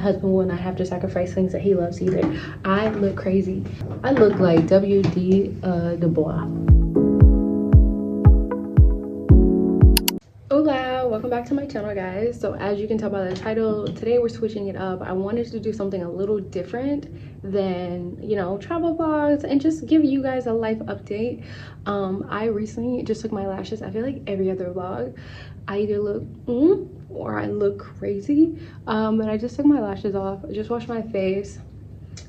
husband will not have to sacrifice things that he loves either. I look crazy. I look like W.D. Du Bois. Hola, welcome back to my channel, guys. So as you can tell by the title, today we're switching it up. I wanted to do something a little different than, you know, travel vlogs and just give you guys a life update. I recently just took my lashes. I feel like every other vlog I either look or I look crazy, but I just took my lashes off. I just washed my face.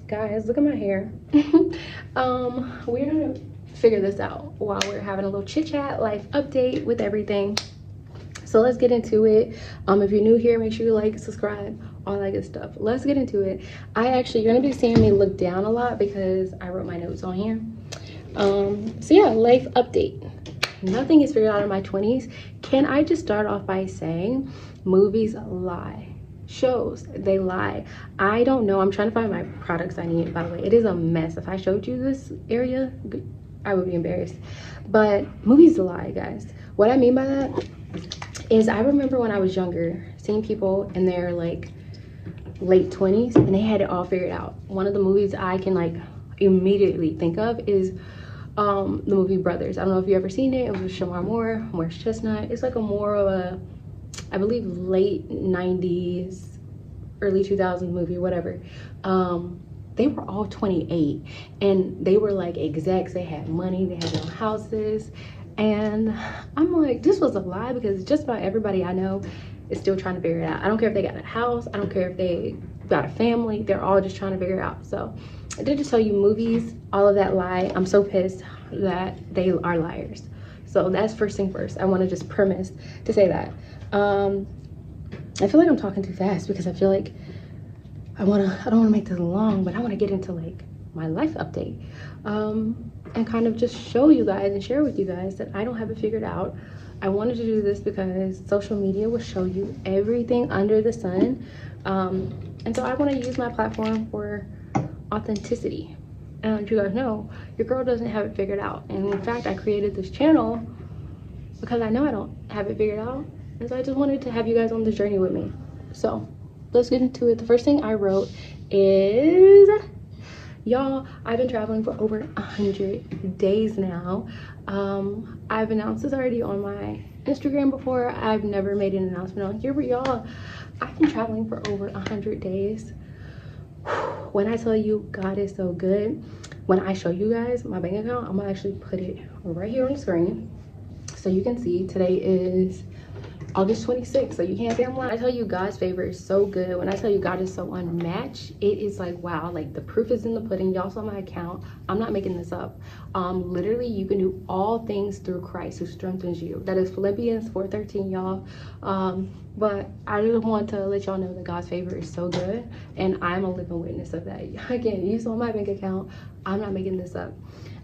Guys, look at my hair. We're gonna figure this out while we're having a little chit chat, life update with everything. So let's get into it. If you're new here, make sure you like, subscribe, all that good stuff. Let's get into it. You're gonna be seeing me look down a lot because I wrote my notes on here. So yeah, life update. Nothing is figured out in my 20s. Can I just start off by saying movies lie, shows, they lie. I don't know. I'm trying to find my products I need, by the way. It is a mess. If I showed you this area, I would be embarrassed. But movies lie, guys. What I mean by that is I remember when I was younger seeing people in their like late 20s and they had it all figured out. One of the movies I can like immediately think of is the movie Brothers. I don't know if you ever seen it. It was with Shamar Moore, Morris Chestnut. It's like a more of a, I believe, late 90s, early 2000s movie, whatever. They were all 28 and they were like execs. They had money, they had their own houses. And I'm like, this was a lie because just about everybody I know is still trying to figure it out. I don't care if they got a house. I don't care if they got a family. They're all just trying to figure it out. So I did just tell you movies, all of that lie. I'm so pissed that they are liars. So that's first thing first. I want to just premise to say that. I feel like I'm talking too fast because I feel like I don't want to make this long, but I want to get into like my life update. And kind of just show you guys and share with you guys that I don't have it figured out. I wanted to do this because social media will show you everything under the sun. And so I want to use my platform for authenticity. And you guys know, your girl doesn't have it figured out. And in fact, I created this channel because I know I don't have it figured out. And so I just wanted to have you guys on this journey with me. So let's get into it. The first thing I wrote is, y'all, I've been traveling for over 100 days now. I've announced this already on my Instagram before. I've never made an announcement on here, but y'all, I've been traveling for over 100 days. When I tell you God is so good, when I show you guys my bank account, I'm gonna actually put it right here on the screen so you can see. Today is August 26th, so you can't say I'm lying. I tell you God's favor is so good. When I tell you God is so unmatched, it is like, wow, like the proof is in the pudding. Y'all saw my account. I'm not making this up. Literally, you can do all things through Christ who strengthens you. That is Philippians 4:13, y'all. But I just want to let y'all know that God's favor is so good, and I'm a living witness of that. Again, you saw my bank account. I'm not making this up.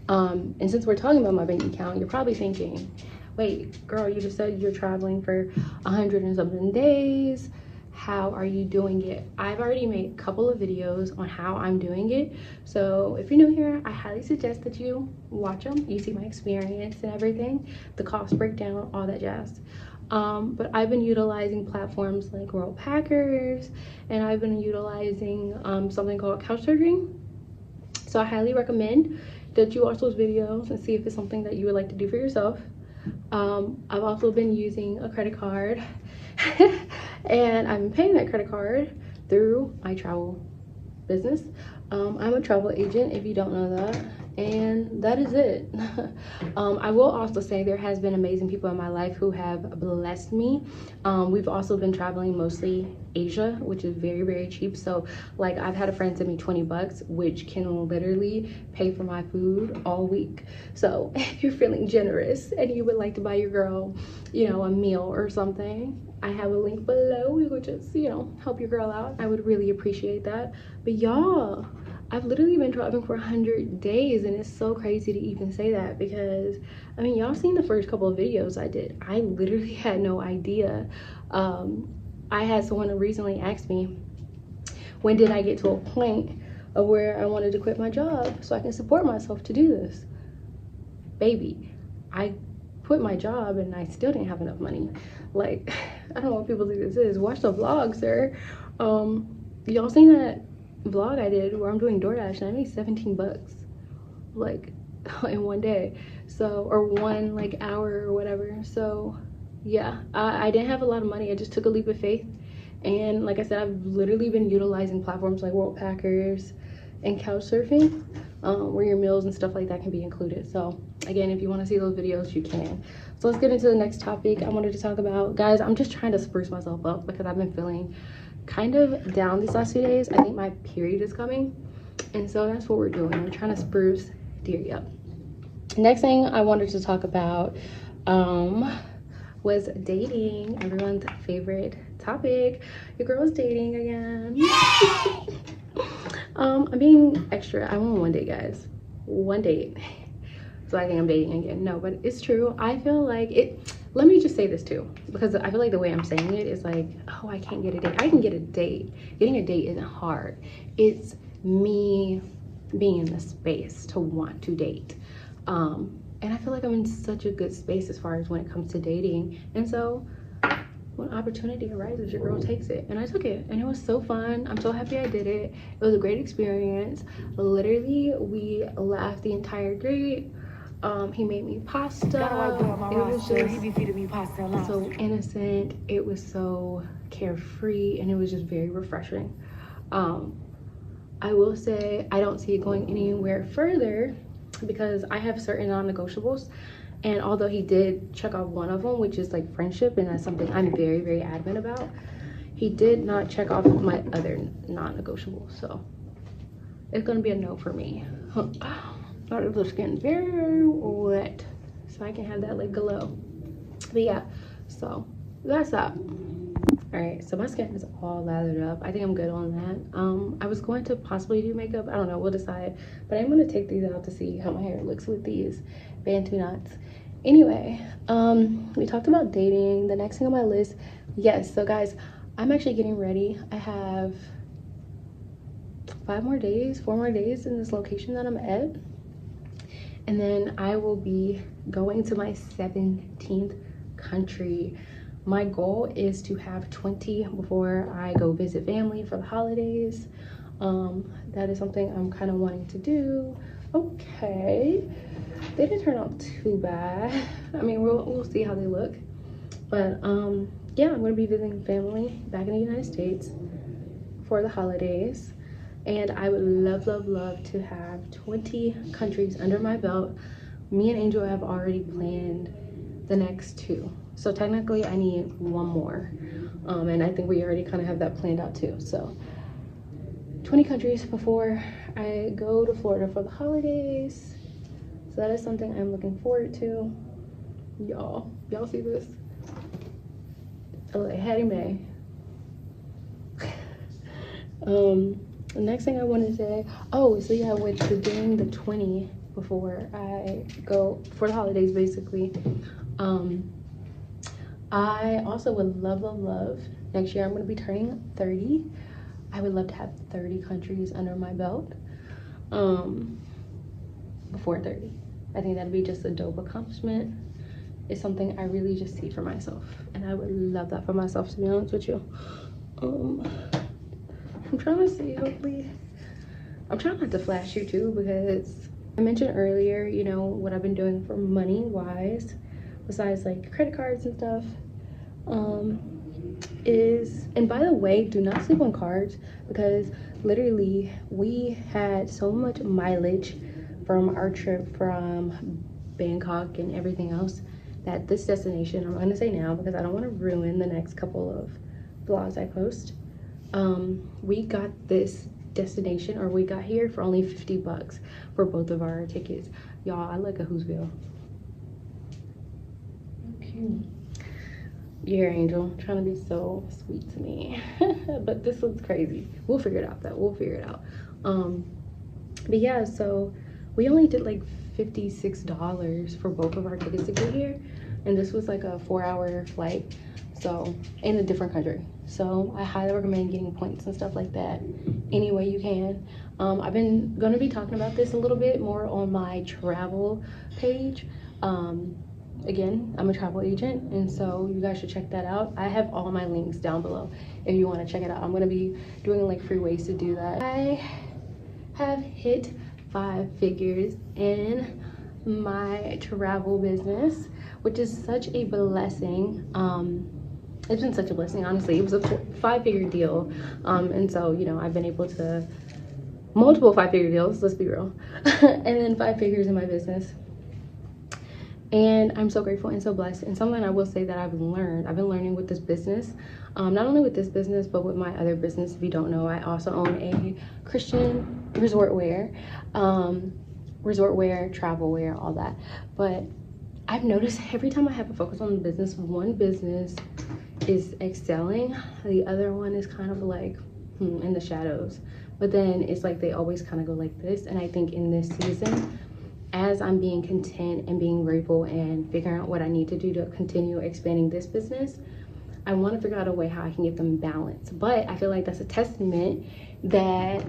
And since we're talking about my bank account, you're probably thinking, wait, girl, you just said you're traveling for 100 and something days. How are you doing it? I've already made a couple of videos on how I'm doing it. So if you're new here, I highly suggest that you watch them. You see my experience and everything, the cost breakdown, all that jazz. But I've been utilizing platforms like World Packers, and I've been utilizing something called Couchsurfing. So I highly recommend that you watch those videos and see if it's something that you would like to do for yourself. I've also been using a credit card and I've been paying that credit card through my travel business. I'm a travel agent, if you don't know that, and that is it. I will also say there has been amazing people in my life who have blessed me. We've also been traveling mostly Asia, which is very, very cheap. So like I've had a friend send me 20 bucks, which can literally pay for my food all week. So if you're feeling generous and you would like to buy your girl, you know, a meal or something, I have a link below. We would just, you know, help your girl out. I would really appreciate that. But y'all, I've literally been traveling for 100 days, and it's so crazy to even say that because, I mean, y'all seen the first couple of videos I did. I literally had no idea. I had someone recently ask me, when did I get to a point of where I wanted to quit my job so I can support myself to do this? Baby, I quit my job and I still didn't have enough money. Like, I don't know what people think this is. Watch the vlog, sir. y'all seen that vlog I did where I'm doing DoorDash and I made 17 bucks like in one day, so, or one like hour or whatever. So yeah, I didn't have a lot of money. I just took a leap of faith, and like I said, I've literally been utilizing platforms like Worldpackers and Couchsurfing, where your meals and stuff like that can be included. So again, if you want to see those videos, you can. So let's get into the next topic I wanted to talk about. Guys, I'm just trying to spruce myself up because I've been feeling kind of down these last few days. I think my period is coming, and so that's what we're doing. We're trying to spruce Deary up. Next thing I wanted to talk about was dating, everyone's favorite topic. Your girl's dating again. I'm being extra. I want one date, guys. One date. So I think I'm dating again. No, but it's true. I feel like it. Let me just say this too, because I feel like the way I'm saying it is like, oh, I can't get a date. I can get a date. Getting a date isn't hard. It's me being in the space to want to date. And I feel like I'm in such a good space as far as when it comes to dating. And so when opportunity arises, your girl takes it. And I took it, and it was so fun. I'm so happy I did it. It was a great experience. Literally, we laughed the entire date. He made me pasta. It was just so innocent. It was so carefree, and it was just very refreshing. I will say I don't see it going anywhere further because I have certain non-negotiables, and although he did check off one of them, which is like friendship, and that's something I'm very, very adamant about, he did not check off my other non-negotiables. So it's gonna be a no for me. Started the skin very wet so I can have that like glow. But yeah, so that's that. All right, so my skin is all lathered up. I think I'm good on that. I was going to possibly do makeup. I don't know, we'll decide. But I'm gonna take these out to see how my hair looks with these Bantu knots. Anyway, we talked about dating. The next thing on my list, yes, so guys, I'm actually getting ready. I have 4 more days in this location that I'm at. And then I will be going to my 17th country. My goal is to have 20 before I go visit family for the holidays. That is something I'm kind of wanting to do. Okay, they didn't turn out too bad. I mean, we'll see how they look. But yeah, I'm gonna be visiting family back in the United States for the holidays. And I would love, love, love to have 20 countries under my belt. Me and Angel have already planned the next 2. So technically I need 1 more. And I think we already kind of have that planned out too. So 20 countries before I go to Florida for the holidays. So that is something I'm looking forward to. Y'all see this? Oh, Hattie May. The next thing I want to say, oh, so yeah, with doing the 20 before I go for the holidays, basically, I also would love, love, love, next year I'm going to be turning 30. I would love to have 30 countries under my belt before 30. I think that'd be just a dope accomplishment. It's something I really just see for myself, and I would love that for myself, to be honest with you. I'm trying to see, hopefully, I'm trying not to flash you too, because I mentioned earlier, you know, what I've been doing for money wise, besides like credit cards and stuff, and by the way, do not sleep on cards, because literally we had so much mileage from our trip from Bangkok and everything else, that this destination, I'm going to say now because I don't want to ruin the next couple of vlogs I post, we got this destination, or we got here for only 50 bucks for both of our tickets. Y'all, I look at Who'sville. Okay. You're Angel, trying to be so sweet to me. But this looks crazy. We'll figure it out though. We'll figure it out. But yeah, so we only did like $56 for both of our tickets to get here, and this was like a 4-hour flight, so in a different country. So I highly recommend getting points and stuff like that any way you can. I've been going to be talking about this a little bit more on my travel page, again, I'm a travel agent, and so you guys should check that out. I have all my links down below if you want to check it out. I'm going to be doing like free ways to do that. I have hit 5 figures in my travel business, which is such a blessing. It's been such a blessing, honestly. It was a 5-figure deal, and so, you know, I've been able to multiple 5-figure deals, let's be real, and then 5 figures in my business. And I'm so grateful and so blessed. And something I will say that I've been learning with this business, not only with this business, but with my other business. If you don't know, I also own a Christian resort wear, travel wear, all that. But I've noticed every time I have a focus on the business, one business is excelling, the other one is kind of like in the shadows. But then it's like they always kind of go like this. And I think in this season, as I'm being content and being grateful and figuring out what I need to do to continue expanding this business, I want to figure out a way how I can get them balanced. But I feel like that's a testament that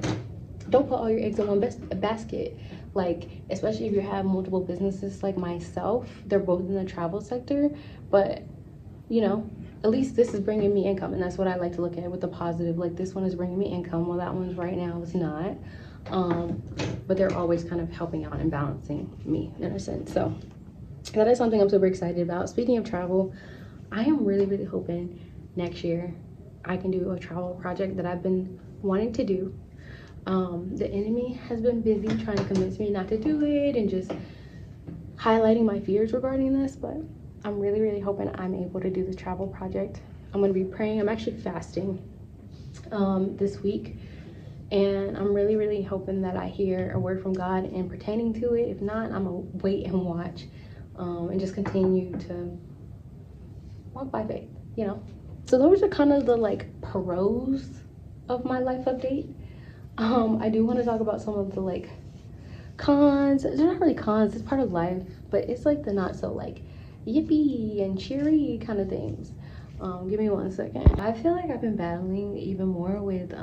don't put all your eggs in one basket. Like, especially if you have multiple businesses like myself, they're both in the travel sector, but you know, at least this is bringing me income, and that's what I like to look at with the positive. Like, this one is bringing me income, while that one's right now is not. But they're always kind of helping out and balancing me in a sense. So that is something I'm super excited about. Speaking of travel, I am really hoping next year I can do a travel project that I've been wanting to do. The enemy has been busy trying to convince me not to do it and just highlighting my fears regarding this, but I'm really hoping I'm able to do this travel project. I'm going to be praying. I'm actually fasting this week, and I'm really hoping that I hear a word from God and pertaining to it. If not, I'm gonna wait and watch, and just continue to walk by faith, you know. So those are kind of the like pros of my life update. I do want to talk about some of the like cons. They're not really cons, it's part of life, but it's like the not so like yippee and cheery kind of things. Give me 1 second. I feel like I've been battling even more with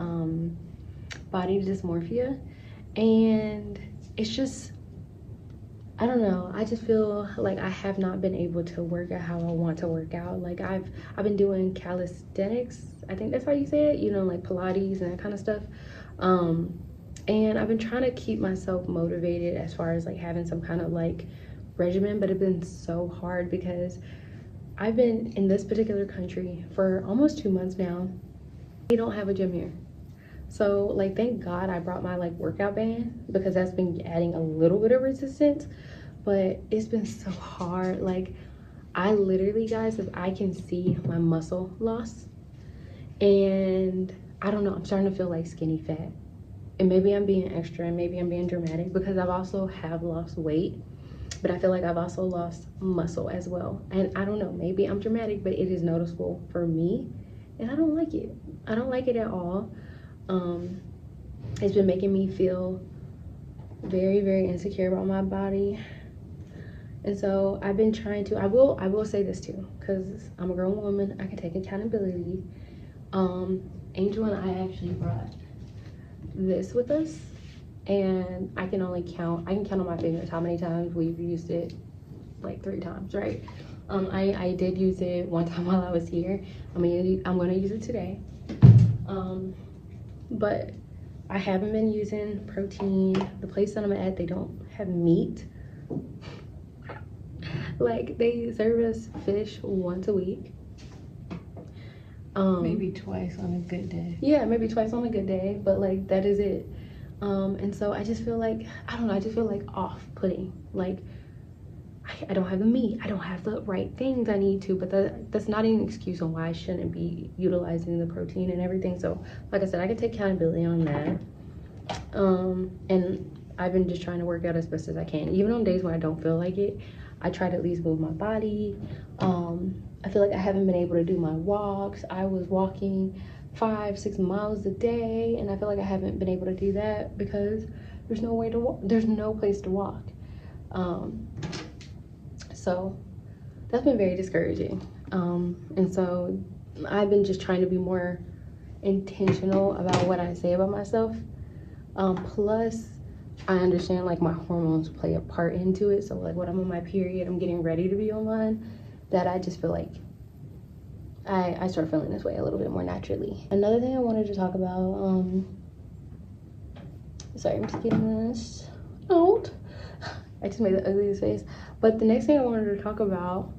body dysmorphia, and it's just, I don't know, I just feel like I have not been able to work out how I want to work out. Like I've been doing calisthenics, I think that's how you say it, you know, like Pilates and that kind of stuff. And I've been trying to keep myself motivated as far as like having some kind of like regimen, but it's been so hard because I've been in this particular country for almost 2 months now. We don't have a gym here. So like, thank God I brought my like workout band, because that's been adding a little bit of resistance, but it's been so hard. Like, I literally, guys, if I can see my muscle loss, and I don't know, I'm starting to feel like skinny fat. And maybe I'm being extra and maybe I'm being dramatic, because I've also have lost weight, but I feel like I've also lost muscle as well. And I don't know, maybe I'm dramatic, but it is noticeable for me, and I don't like it. I don't like it at all. It's been making me feel very insecure about my body. And so I've been trying to, I will say this too, because I'm a grown woman, I can take accountability. Angel and I actually brought this with us, and I can count on my fingers how many times we've used it. Like 3 times, right? I did use it one time while I was here. I'm gonna use it today. But I haven't been using protein. The place that I'm at, they don't have meat. Like, they serve us fish once a week. Maybe twice on a good day. Yeah, maybe twice on a good day, but like, that is it. And so I just feel like, I don't know, I just feel like off-putting. Like, I don't have the meat, I don't have the right things I need to, but that's not an excuse on why I shouldn't be utilizing the protein and everything. So like I said, I can take accountability on that. And I've been just trying to work out as best as I can. Even on days when I don't feel like it, I try to at least move my body. I feel like I haven't been able to do my walks. I was walking 5-6 miles a day, and I feel like I haven't been able to do that because there's no way to walk. There's no place to walk. So that's been very discouraging. And so I've been just trying to be more intentional about what I say about myself. Plus, I understand like my hormones play a part into it. So like when I'm on my period, I'm getting ready to be on mine, that I just feel like I start feeling this way a little bit more naturally. Another thing I wanted to talk about, sorry, I'm just getting this out. I just made the ugliest face. But the next thing I wanted to talk about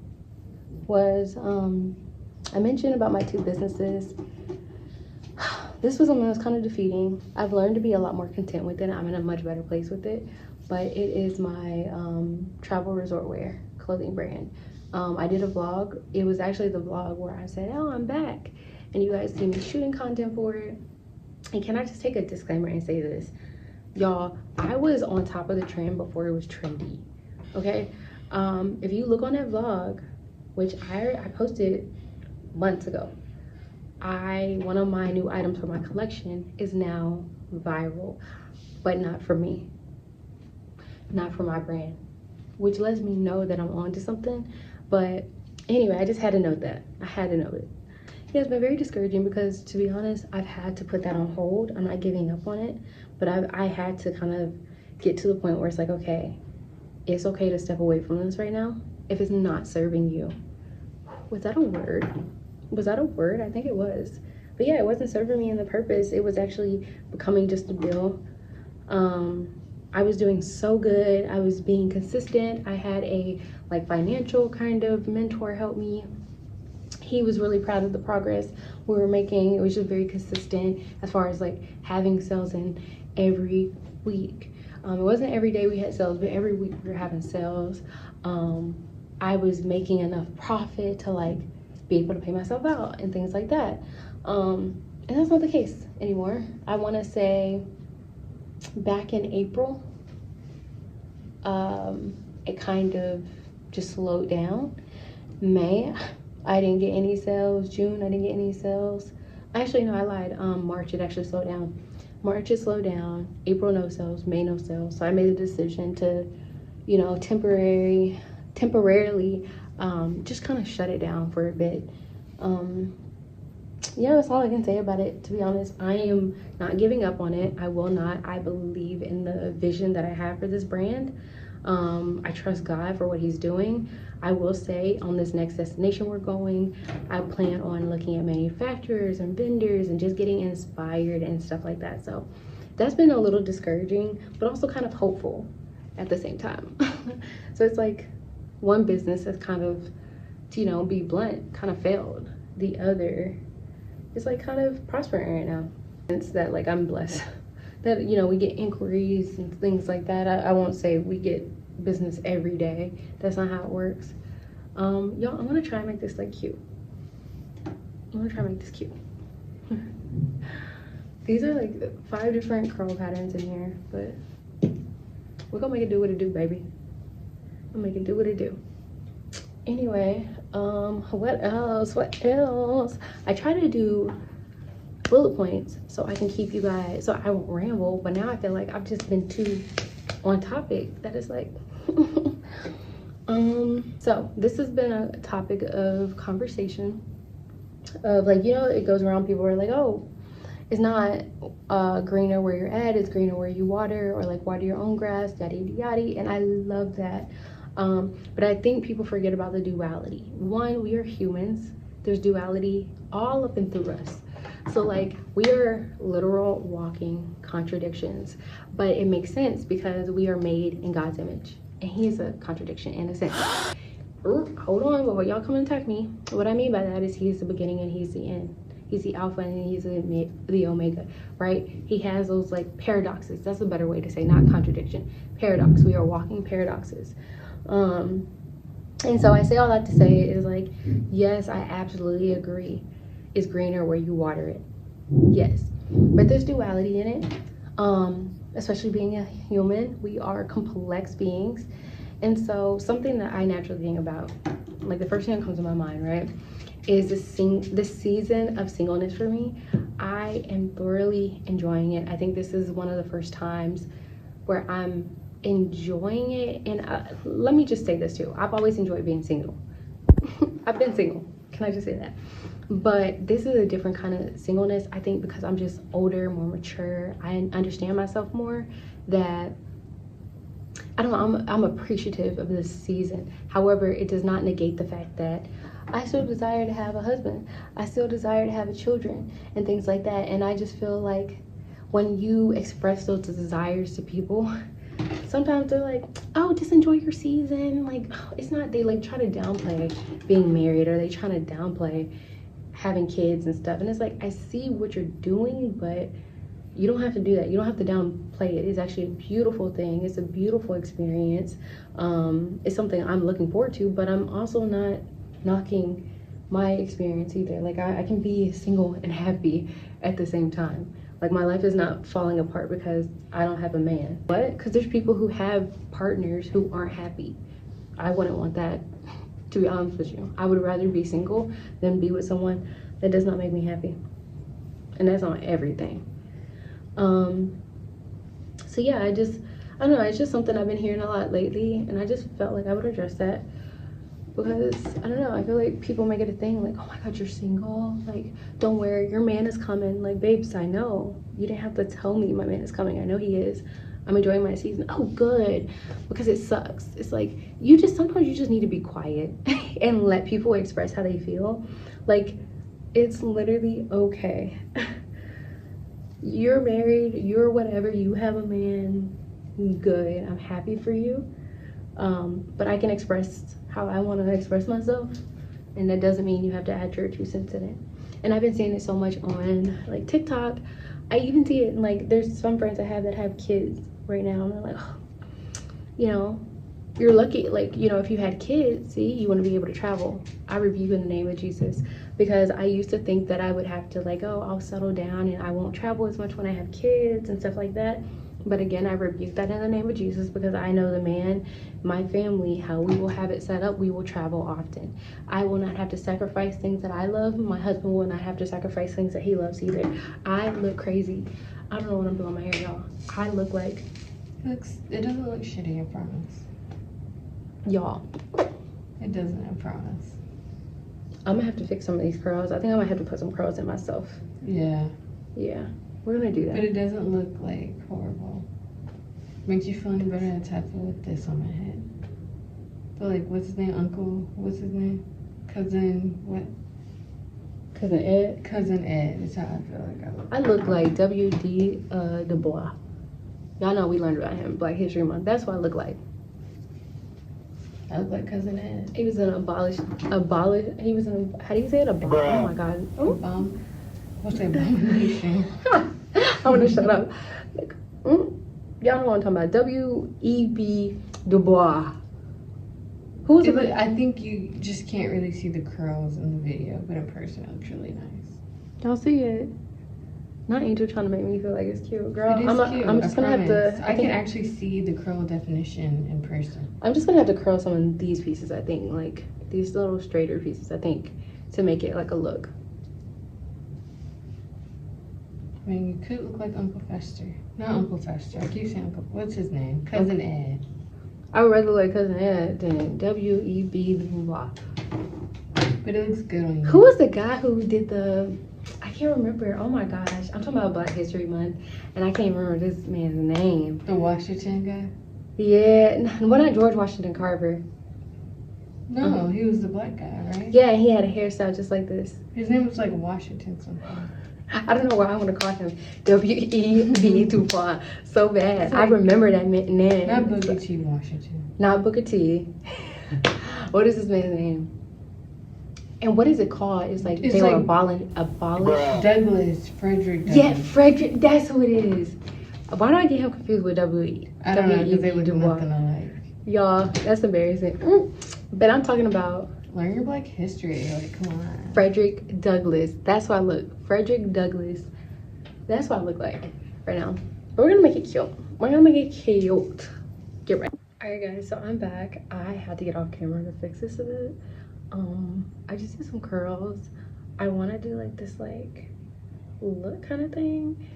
was, I mentioned about my 2 businesses. This was something that was kind of defeating. I've learned to be a lot more content with it. I'm in a much better place with it. But it is my travel Resortwear clothing brand. I did a vlog. It was actually the vlog where I said, oh, I'm back. And you guys see me shooting content for it. And can I just take a disclaimer and say this? Y'all, I was on top of the trend before it was trendy, okay? If you look on that vlog, which I posted months ago, one of my new items for my collection is now viral, but not for me, not for my brand, which lets me know that I'm onto something. But anyway, I just had to note that. I had to note it. Yeah, it's been very discouraging because, to be honest, I've had to put that on hold. I'm not giving up on it, but I had to kind of get to the point where it's like, okay, it's okay to step away from this right now if it's not serving you. Was that a word? Was that a word? I think it was. But yeah, it wasn't serving me in the purpose. It was actually becoming just a bill. I was doing so good. I was being consistent. I had a like financial kind of mentor help me. He was really proud of the progress we were making. It was just very consistent as far as like having sales in every week. It wasn't every day we had sales, but every week we were having sales. I was making enough profit to like be able to pay myself out and things like that. And that's not the case anymore. I want to say back in April, it kind of just slowed down. May, I didn't get any sales. June, I didn't get any sales. Actually, no, I lied. March, it actually slowed down. March, it slowed down. April, no sales. May, no sales. So I made the decision to, you know, temporarily just kind of shut it down for a bit. Yeah, that's all I can say about it, to be honest. I am not giving up on it. I will not. I believe in the vision that I have for this brand. I trust God for what he's doing. I will say on this next destination we're going, I plan on looking at manufacturers and vendors and just getting inspired and stuff like that. So that's been a little discouraging, but also kind of hopeful at the same time. So it's like one business has kind of, to, you know, be blunt, kind of failed. The other is like kind of prospering right now. It's that like I'm blessed that, you know, we get inquiries and things like that. I won't say we get business every day. That's not how it works. Y'all, I'm gonna try and make this like cute. I'm gonna try and make this cute. These are like 5 different curl patterns in here, but we're gonna make it do what it do, baby. I'll make it do what it do. Anyway, what else? I try to do bullet points so I can keep you guys, so I won't ramble, but now I feel like I've just been too on topic that it's like so this has been a topic of conversation of like, you know, it goes around, people are like, oh, it's not greener where you're at, it's greener where you water, or like water your own grass, yada yada, and I love that. But I think people forget about the duality. One, we are humans. There's duality all up and through us. So like we are literal walking contradictions, but it makes sense because we are made in God's image, and he is a contradiction in a sense. Hold on, before y'all come and attack me. What I mean by that is he's the beginning and he's the end. He's the alpha and he's the omega, right? He has those like paradoxes. That's a better way to say, not contradiction, paradox. We are walking paradoxes. And so I say all that to say is like, yes, I absolutely agree. It's greener where you water it. Yes, but there's duality in it. Especially being a human, we are complex beings. And so something that I naturally think about, like the first thing that comes to my mind, right, is this season of singleness for me. I am thoroughly enjoying it. I think this is one of the first times where I'm enjoying it. And let me just say this too. I've always enjoyed being single. I've been single. Can I just say that? But this is a different kind of singleness, I think, because I'm just older, more mature. I understand myself more, that I don't know, I'm appreciative of this season. However, it does not negate the fact that I still desire to have a husband. I still desire to have children and things like that. And I just feel like when you express those desires to people, sometimes they're like, oh, just enjoy your season. Like, oh, it's not, they like try to downplay being married, or they try to downplay having kids and stuff. And it's like, I see what you're doing, but you don't have to do that. You don't have to downplay it. It's actually a beautiful thing. It's a beautiful experience. It's something I'm looking forward to, but I'm also not knocking my experience either. Like, I can be single and happy at the same time. Like, my life is not falling apart because I don't have a man. What? Because there's people who have partners who aren't happy. I wouldn't want that, to be honest with you. I would rather be single than be with someone that does not make me happy. And that's on everything. So yeah, I don't know, it's just something I've been hearing a lot lately, and I just felt like I would address that. Because, I don't know, I feel like people make it a thing, like, oh my God, you're single? Like, don't worry, your man is coming. Like, babes, I know. You didn't have to tell me my man is coming. I know he is. I'm enjoying my season. Oh, good. Because it sucks. It's like, sometimes you just need to be quiet and let people express how they feel. Like, it's literally okay. You're married, you're whatever, you have a man, good. I'm happy for you. But I can express how I want to express myself, and that doesn't mean you have to add your 2 cents in it. And I've been seeing it so much on like TikTok. I even see it in, like, there's some friends I have that have kids right now, and they're like, oh, you know, you're lucky. Like, you know, if you had kids, see, you want to be able to travel. I rebuke in the name of Jesus, because I used to think that I would have to, like, oh, I'll settle down and I won't travel as much when I have kids and stuff like that. But again, I rebuke that in the name of Jesus, because I know the man, my family, how we will have it set up. We will travel often. I will not have to sacrifice things that I love. My husband will not have to sacrifice things that he loves either. I look crazy. I don't know what I'm doing with my hair, y'all. I look like... It doesn't look shitty, I promise. Y'all. It doesn't, I promise. I'm gonna have to fix some of these curls. I think I might have to put some curls in myself. Yeah. Yeah. We're gonna do that. But it doesn't look like horrible. Makes you feel any better to tattoo with this on my head. But like, what's his name? What's his name? Cousin Ed? Cousin Ed is how I feel like I look. I look like W.D. Du Bois. Y'all know we learned about him, Black History Month. That's what I look like. I look like Cousin Ed. He was an he was an, how do you say it? Oh my God. Oh. What's that abomination? I want to shut up. Like, y'all know what I'm talking about. W.E.B. Du Bois. Who's it? I think you just can't really see the curls in the video, but in person it looks really nice. Y'all see it? Not Angel trying to make me feel like it's cute, girl. It is cute. I'm just gonna have to. I can actually see the curl definition in person. I'm just gonna have to curl some of these pieces. I think, like these little straighter pieces. I think, to make it like a look. I mean, you could look like Uncle Fester. Not Uncle Fester. I keep saying Uncle. What's his name? Cousin Ed. I would rather like Cousin Ed than W.E.B. Du Bois. But it looks good on you. Who was the guy who did the? I can't remember. Oh my gosh. I'm talking about Black History Month, and I can't remember this man's name. The Washington guy? Yeah. Well, not George Washington Carver. No, he was the black guy, right? Yeah, he had a hairstyle just like this. His name was like Washington something. I don't know why I want to call him W.E.B. Du Bois so bad. Like, I remember that name. Not Booker T. Washington. Not Booker T. What is this man's name? And what is it called? It's like they were abolished. Frederick Douglass. Yeah, Frederick. That's who it is. Why do I get him confused with W.E.B. I don't know, because they would do nothing alike. Y'all, that's embarrassing. But I'm talking about... Learn your Black history. Like, come on. Frederick Douglass. That's what I look. Frederick Douglass. That's what I look like right now. But we're gonna make it cute. We're gonna make it cute. Get ready. Alright guys, so I'm back. I had to get off camera to fix this a bit. I just did some curls. I want to do like this like look kind of thing.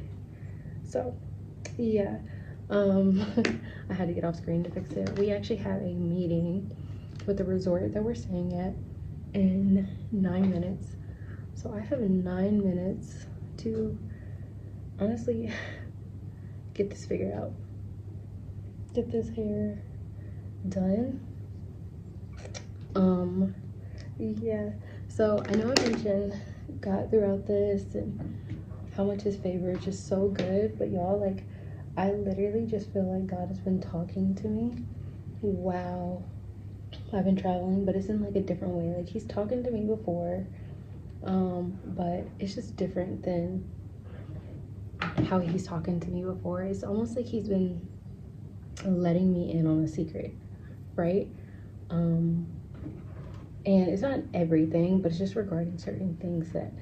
So yeah, I had to get off screen to fix it. We actually had a meeting with the resort that we're staying at, in 9 minutes. So I have 9 minutes to honestly get this figured out. Get this hair done. Yeah, so I know I mentioned God throughout this and how much his favor is just so good, but y'all, like, I literally just feel like God has been talking to me while I've been traveling, but it's in like a different way. Like, he's talking to me before, but it's just different than how he's talking to me before. It's almost like he's been letting me in on a secret, right? And it's not everything, but it's just regarding certain things that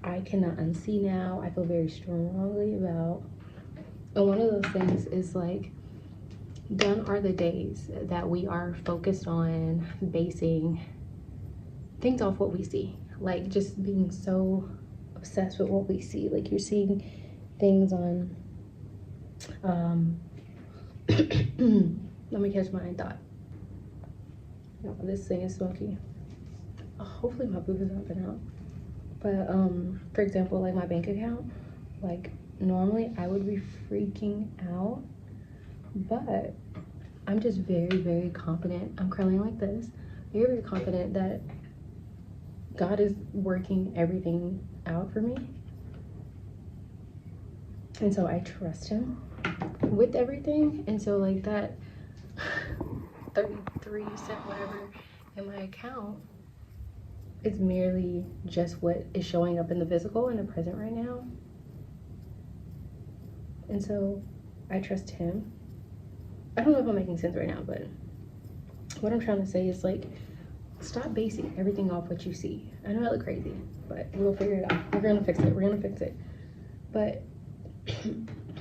I cannot unsee now. I feel very strongly about. And one of those things is like, gone are the days that we are focused on basing things off what we see. Like, just being so obsessed with what we see. Like, you're seeing things on, let me catch my thought. No, this thing is smoky. Hopefully my boob is not been out. But for example, like my bank account, like normally I would be freaking out, but I'm just very, very confident. I'm curling like this, very, very confident that God is working everything out for me. And so I trust him with everything. And so like that 33 cent whatever in my account is merely just what is showing up in the physical in the present right now. And so I trust him. I don't know if I'm making sense right now, but what I'm trying to say is, like, stop basing everything off what you see. I know I look crazy, but we'll figure it out. We're gonna fix it. We're gonna fix it. But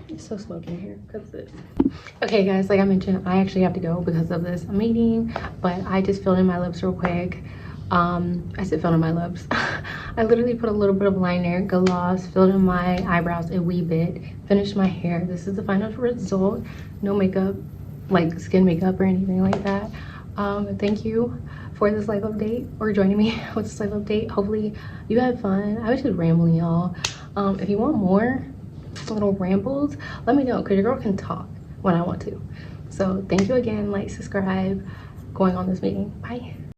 it's so smoky in here because of this. Okay guys, like I mentioned, I actually have to go because of this meeting, but I just filled in my lips real quick. I said filled in my lips. I literally put a little bit of liner, gloss, filled in my eyebrows a wee bit, finished my hair. This is the final result. No makeup, like skin makeup or anything like that. Thank you for this life update, or joining me with this life update. Hopefully you had fun. I was just rambling, y'all. If you want more little rambles, let me know, because your girl can talk when I want to. So thank you again. Like, subscribe. Going on this meeting. Bye.